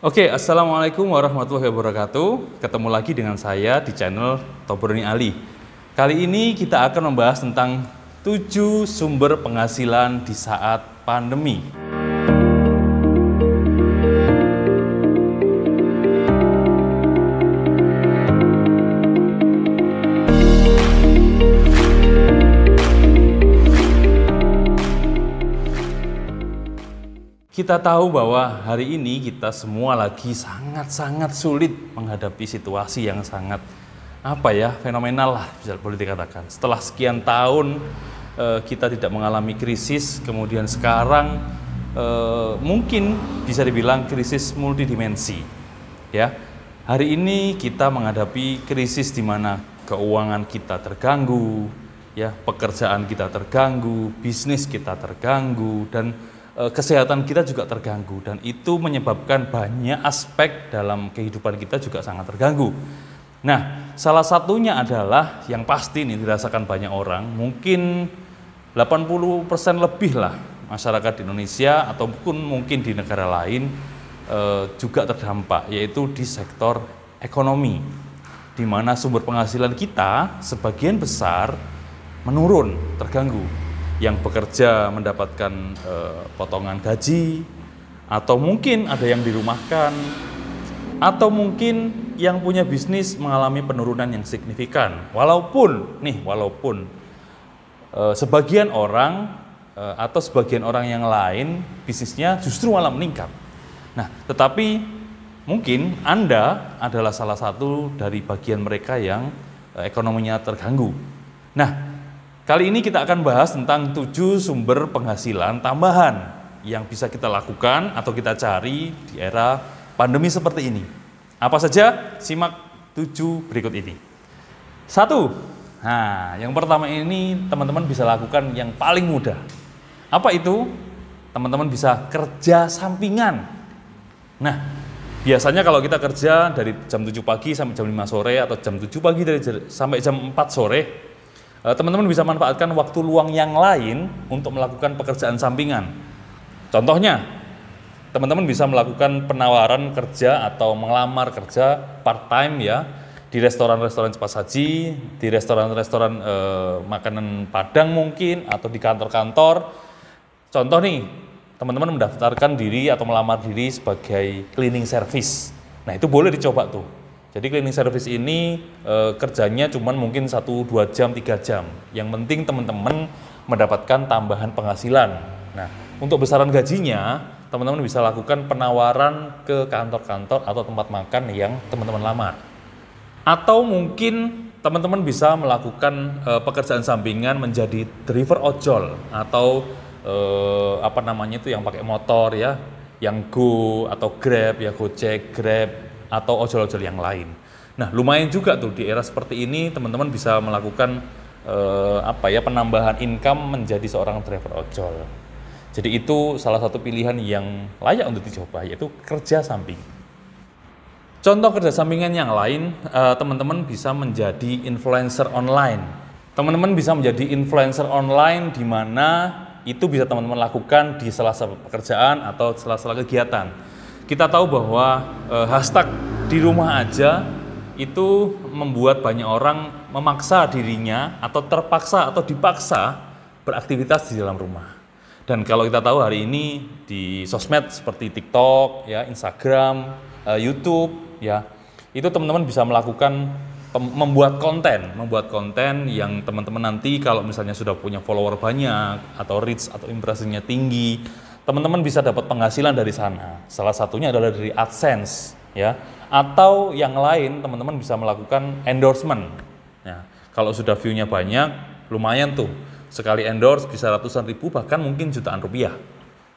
Oke, Assalamualaikum warahmatullahi wabarakatuh. Ketemu lagi dengan saya di channel Tobroni Ali. Kali ini kita akan membahas tentang 7 sumber penghasilan di saat pandemi. Kita tahu bahwa hari ini kita semua lagi sangat-sangat sulit menghadapi situasi yang sangat fenomenal lah, bisa boleh dikatakan. Setelah sekian tahun kita tidak mengalami krisis, kemudian sekarang mungkin bisa dibilang krisis multidimensi. Ya, hari ini kita menghadapi krisis di mana keuangan kita terganggu, ya, pekerjaan kita terganggu, bisnis kita terganggu, dan kesehatan kita juga terganggu, dan itu menyebabkan banyak aspek dalam kehidupan kita juga sangat terganggu. Nah, salah satunya adalah yang pasti ini dirasakan banyak orang, mungkin 80% lebih lah masyarakat di Indonesia ataupun mungkin di negara lain juga terdampak, yaitu di sektor ekonomi, di mana sumber penghasilan kita sebagian besar menurun, terganggu. Yang bekerja mendapatkan potongan gaji, atau mungkin ada yang dirumahkan, atau mungkin yang punya bisnis mengalami penurunan yang signifikan. Walaupun sebagian orang atau sebagian orang yang lain bisnisnya justru malah meningkat. Nah, tetapi mungkin Anda adalah salah satu dari bagian mereka yang ekonominya terganggu. Nah, kali ini kita akan bahas tentang 7 sumber penghasilan tambahan yang bisa kita lakukan atau kita cari di era pandemi seperti ini. Apa saja? Simak 7 berikut ini. 1. Nah, yang pertama ini teman-teman bisa lakukan yang paling mudah. Apa itu? Teman-teman bisa kerja sampingan. Nah, biasanya kalau kita kerja dari jam 7 pagi sampai jam 5 sore atau jam 7 pagi sampai jam 4 sore, teman-teman bisa manfaatkan waktu luang yang lain untuk melakukan pekerjaan sampingan. Contohnya, teman-teman bisa melakukan penawaran kerja atau melamar kerja part-time ya, di restoran-restoran cepat saji, di restoran-restoran makanan Padang mungkin, atau di kantor-kantor. Contoh nih, teman-teman mendaftarkan diri atau melamar diri sebagai cleaning service. Nah, itu boleh dicoba tuh. Jadi cleaning service ini kerjanya cuman mungkin 1-2 jam, 3 jam. Yang penting teman-teman mendapatkan tambahan penghasilan. Nah, untuk besaran gajinya, teman-teman bisa lakukan penawaran ke kantor-kantor atau tempat makan yang teman-teman lamar. Atau mungkin teman-teman bisa melakukan pekerjaan sampingan menjadi driver ojol atau yang pakai motor ya, yang Go atau Grab ya, Gojek, Grab, atau ojol-ojol yang lain. Nah, lumayan juga tuh di era seperti ini teman-teman bisa melakukan penambahan income menjadi seorang driver ojol. Jadi itu salah satu pilihan yang layak untuk dicoba, yaitu kerja samping. Contoh kerja sampingan yang lain, teman-teman bisa menjadi influencer online. Teman-teman bisa menjadi influencer online di mana itu bisa teman-teman lakukan di sela-sela pekerjaan atau sela-sela kegiatan. Kita tahu bahwa hashtag di rumah aja itu membuat banyak orang memaksa dirinya atau terpaksa atau dipaksa beraktivitas di dalam rumah. Dan kalau kita tahu hari ini di sosmed seperti TikTok, ya, Instagram, YouTube, ya, itu teman-teman bisa melakukan membuat konten yang teman-teman nanti kalau misalnya sudah punya follower banyak atau reach atau impresinya tinggi, teman-teman bisa dapat penghasilan dari sana. Salah satunya adalah dari AdSense, ya. Atau yang lain, teman-teman bisa melakukan endorsement. Ya, kalau sudah view-nya banyak, lumayan tuh. Sekali endorse bisa ratusan ribu, bahkan mungkin jutaan rupiah.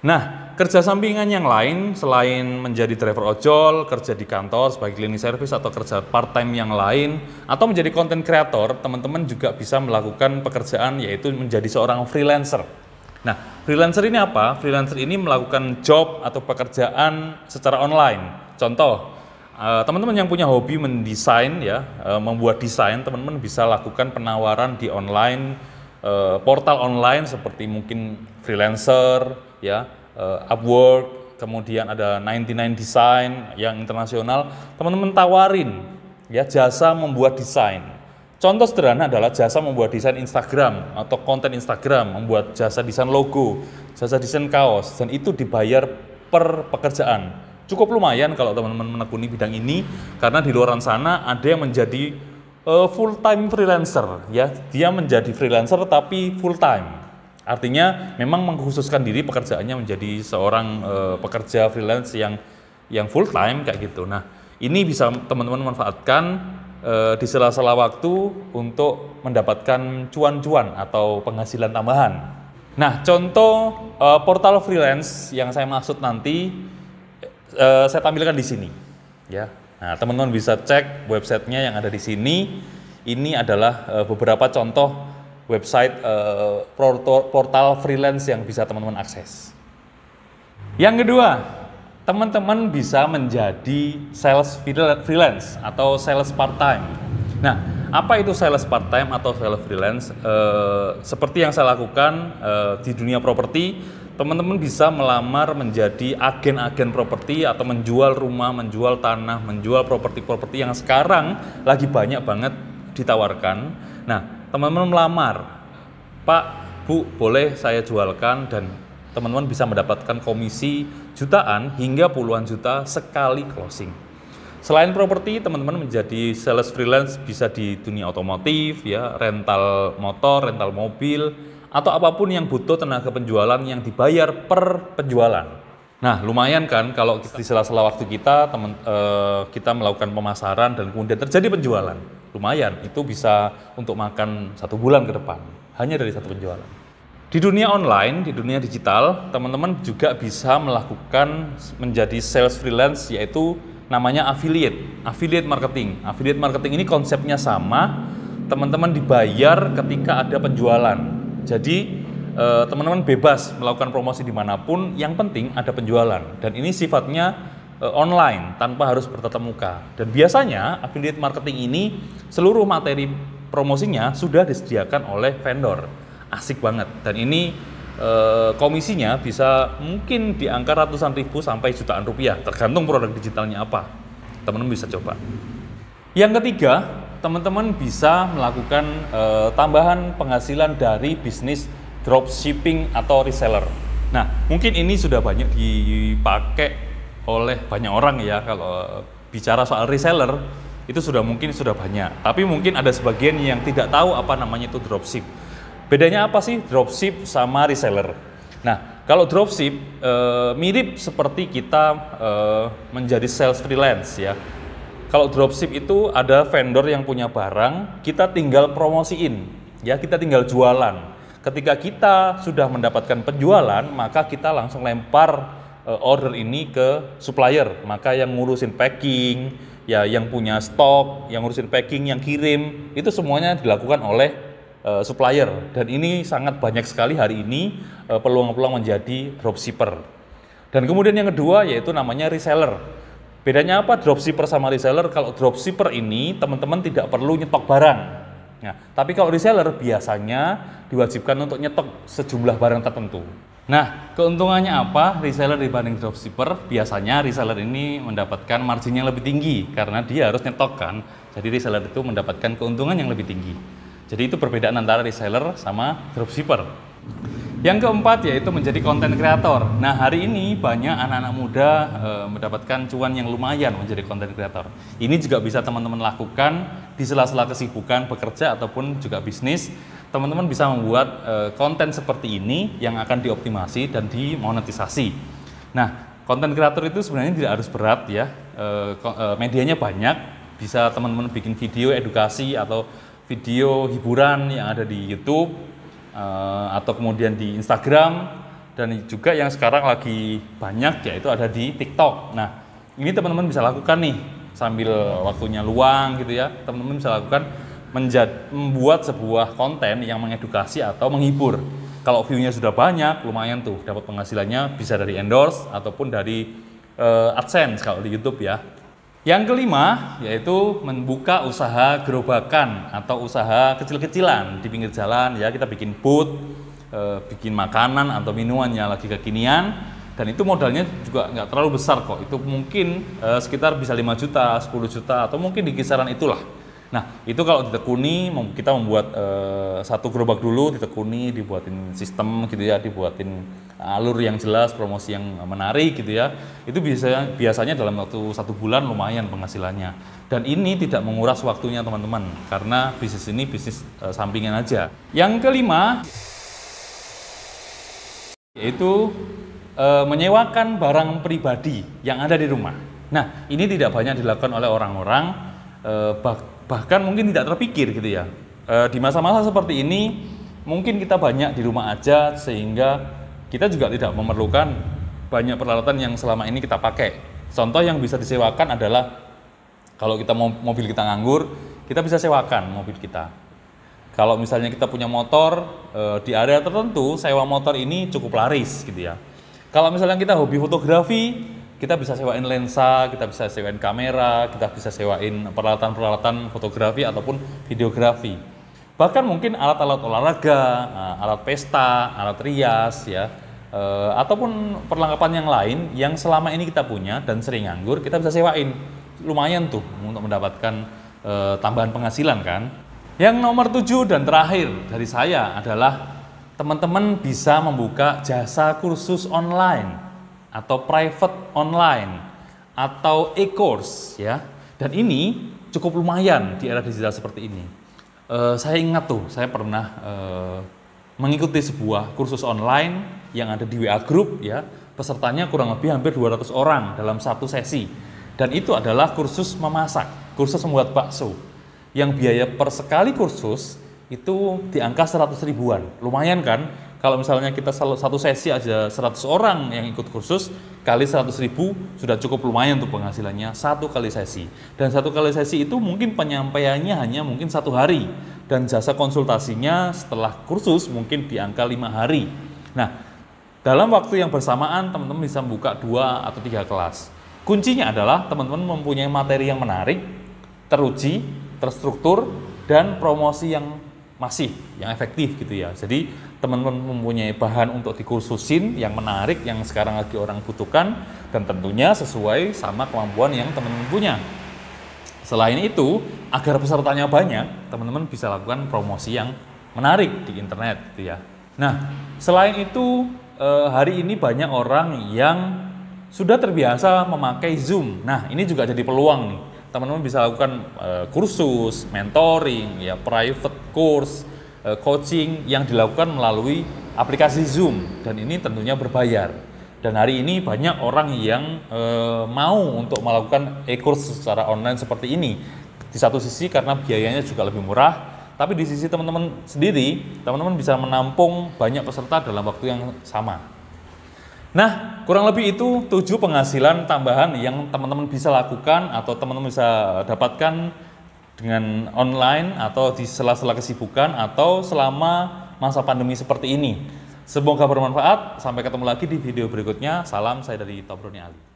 Nah, kerja sampingan yang lain selain menjadi driver ojol, kerja di kantor sebagai cleaning service atau kerja part-time yang lain, atau menjadi content creator, teman-teman juga bisa melakukan pekerjaan yaitu menjadi seorang freelancer. Nah, freelancer ini apa? Freelancer ini melakukan job atau pekerjaan secara online. Contoh, teman-teman yang punya hobi mendesain ya, membuat desain, teman-teman bisa lakukan penawaran di online, portal online seperti mungkin freelancer ya, Upwork kemudian ada 99 Design yang internasional, teman-teman tawarin ya jasa membuat desain. Contoh sederhana adalah jasa membuat desain Instagram atau konten Instagram, membuat jasa desain logo, jasa desain kaos, dan itu dibayar per pekerjaan. Cukup lumayan kalau teman-teman menekuni bidang ini, karena di luar sana ada yang menjadi full time freelancer ya, dia menjadi freelancer tapi full time. Artinya memang mengkhususkan diri pekerjaannya menjadi seorang pekerja freelance yang full time kayak gitu. Nah, ini bisa teman-teman manfaatkan di sela-sela waktu untuk mendapatkan cuan-cuan atau penghasilan tambahan. Nah, contoh portal freelance yang saya maksud nanti saya tampilkan di sini ya. Nah, teman-teman bisa cek websitenya yang ada di sini. Ini adalah beberapa contoh website portal freelance yang bisa teman-teman akses. Yang kedua, teman-teman bisa menjadi sales freelance atau sales part-time. Nah, apa itu sales part-time atau sales freelance? Seperti yang saya lakukan di dunia properti, teman-teman bisa melamar menjadi agen-agen properti atau menjual rumah, menjual tanah, menjual properti-properti yang sekarang lagi banyak banget ditawarkan. Nah, teman-teman melamar, Pak, Bu, boleh saya jualkan, dan teman-teman bisa mendapatkan komisi jutaan hingga puluhan juta sekali closing. Selain properti, teman-teman menjadi sales freelance bisa di dunia otomotif, ya, rental motor, rental mobil, atau apapun yang butuh tenaga penjualan yang dibayar per penjualan. Nah, lumayan kan kalau di sela-sela waktu kita kita melakukan pemasaran dan kemudian terjadi penjualan. Lumayan, itu bisa untuk makan 1 bulan ke depan, hanya dari 1 penjualan. Di dunia online, di dunia digital, teman-teman juga bisa melakukan menjadi sales freelance, yaitu namanya affiliate marketing. Affiliate marketing ini konsepnya sama, teman-teman dibayar ketika ada penjualan. Jadi teman-teman bebas melakukan promosi dimanapun, yang penting ada penjualan. Dan ini sifatnya online tanpa harus bertatap muka. Dan biasanya affiliate marketing ini seluruh materi promosinya sudah disediakan oleh vendor. Asik banget. Dan ini komisinya bisa mungkin di angka ratusan ribu sampai jutaan rupiah, tergantung produk digitalnya apa. Teman-teman bisa coba. Yang ketiga, teman-teman bisa melakukan tambahan penghasilan dari bisnis dropshipping atau reseller. Nah, mungkin ini sudah banyak dipakai oleh banyak orang ya. Kalau bicara soal reseller itu sudah banyak, tapi mungkin ada sebagian yang tidak tahu apa namanya itu dropship. Bedanya apa sih dropship sama reseller? Nah, kalau dropship mirip seperti kita menjadi sales freelance ya. Kalau dropship itu ada vendor yang punya barang, kita tinggal promosiin ya, kita tinggal jualan. Ketika kita sudah mendapatkan penjualan, maka kita langsung lempar order ini ke supplier, maka yang ngurusin packing, ya yang punya stok, yang ngurusin packing, yang kirim, itu semuanya dilakukan oleh supplier. Dan ini sangat banyak sekali hari ini peluang-peluang menjadi dropshipper. Dan kemudian yang kedua yaitu namanya reseller. Bedanya apa dropshipper sama reseller? Kalau dropshipper ini teman-teman tidak perlu nyetok barang. Nah, tapi kalau reseller biasanya diwajibkan untuk nyetok sejumlah barang tertentu. Nah, keuntungannya apa reseller dibanding dropshipper? Biasanya reseller ini mendapatkan margin yang lebih tinggi karena dia harus nyetok kan. Jadi reseller itu mendapatkan keuntungan yang lebih tinggi. Jadi itu perbedaan antara reseller sama dropshipper. Yang keempat yaitu menjadi content creator. Nah, hari ini banyak anak-anak muda mendapatkan cuan yang lumayan menjadi content creator. Ini juga bisa teman-teman lakukan di sela-sela kesibukan bekerja ataupun juga bisnis. Teman-teman bisa membuat konten seperti ini yang akan dioptimasi dan dimonetisasi. Nah, konten kreator itu sebenarnya tidak harus berat ya, medianya banyak, bisa teman-teman bikin video edukasi atau video hiburan yang ada di YouTube atau kemudian di Instagram, dan juga yang sekarang lagi banyak yaitu ada di TikTok. Nah, ini teman-teman bisa lakukan nih sambil waktunya luang gitu ya, teman-teman bisa lakukan membuat sebuah konten yang mengedukasi atau menghibur. Kalau view-nya sudah banyak, lumayan tuh, dapat penghasilannya bisa dari endorse ataupun dari AdSense kalau di YouTube ya. Yang kelima yaitu membuka usaha gerobakan atau usaha kecil-kecilan di pinggir jalan ya. Kita bikin booth, bikin makanan atau minuman yang lagi kekinian. Dan itu modalnya juga nggak terlalu besar kok. Itu mungkin sekitar bisa 5 juta, 10 juta, atau mungkin di kisaran itulah. Nah, itu kalau ditekuni, kita membuat satu gerobak dulu, ditekuni, dibuatin sistem gitu ya, dibuatin alur yang jelas, promosi yang menarik gitu ya. Itu biasanya dalam waktu 1 bulan lumayan penghasilannya. Dan ini tidak menguras waktunya teman-teman, karena bisnis ini bisnis sampingan aja. Yang kelima, yaitu menyewakan barang pribadi yang ada di rumah. Nah, ini tidak banyak dilakukan oleh orang-orang, bahkan mungkin tidak terpikir gitu ya. Di masa-masa seperti ini, mungkin kita banyak di rumah aja, sehingga kita juga tidak memerlukan banyak peralatan yang selama ini kita pakai. Contoh yang bisa disewakan adalah, kalau kita mobil kita nganggur, kita bisa sewakan mobil kita. Kalau misalnya kita punya motor, di area tertentu, sewa motor ini cukup laris gitu ya. Kalau misalnya kita hobi fotografi, kita bisa sewain lensa, kita bisa sewain kamera, kita bisa sewain peralatan-peralatan fotografi ataupun videografi. Bahkan mungkin alat-alat olahraga, alat pesta, alat rias ya, ataupun perlengkapan yang lain yang selama ini kita punya dan sering nganggur, kita bisa sewain. Lumayan tuh untuk mendapatkan tambahan penghasilan kan. Yang nomor 7 dan terakhir dari saya adalah teman-teman bisa membuka jasa kursus online atau private online atau e-course ya. Dan ini cukup lumayan di era digital seperti ini. Saya ingat tuh, saya pernah mengikuti sebuah kursus online yang ada di WA Group ya. Pesertanya kurang lebih hampir 200 orang dalam satu sesi. Dan itu adalah kursus memasak, kursus membuat bakso. Yang biaya per sekali kursus itu di angka 100 ribuan. Lumayan kan? Kalau misalnya kita satu sesi aja 100 orang yang ikut kursus, kali 100 ribu sudah cukup lumayan untuk penghasilannya satu kali sesi. Dan satu kali sesi itu mungkin penyampaiannya hanya mungkin 1 hari. Dan jasa konsultasinya setelah kursus mungkin di angka 5 hari. Nah, dalam waktu yang bersamaan teman-teman bisa membuka 2 atau 3 kelas. Kuncinya adalah teman-teman mempunyai materi yang menarik, teruji, terstruktur, dan promosi yang masif, yang efektif gitu ya. Jadi teman-teman mempunyai bahan untuk dikursusin yang menarik, yang sekarang lagi orang butuhkan, dan tentunya sesuai sama kemampuan yang teman-teman punya. Selain itu, agar pesertanya banyak, teman-teman bisa lakukan promosi yang menarik di internet gitu ya. Nah, selain itu hari ini banyak orang yang sudah terbiasa memakai Zoom. Nah, ini juga jadi peluang nih. Teman-teman bisa lakukan kursus, mentoring, ya private course, coaching yang dilakukan melalui aplikasi Zoom, dan ini tentunya berbayar. Dan hari ini banyak orang yang mau untuk melakukan e-course secara online seperti ini. Di satu sisi karena biayanya juga lebih murah, tapi di sisi teman-teman sendiri, teman-teman bisa menampung banyak peserta dalam waktu yang sama. Nah, kurang lebih itu 7 penghasilan tambahan yang teman-teman bisa lakukan atau teman-teman bisa dapatkan dengan online atau di sela-sela kesibukan atau selama masa pandemi seperti ini. Semoga bermanfaat. Sampai ketemu lagi di video berikutnya. Salam, saya dari Tobroni Ali.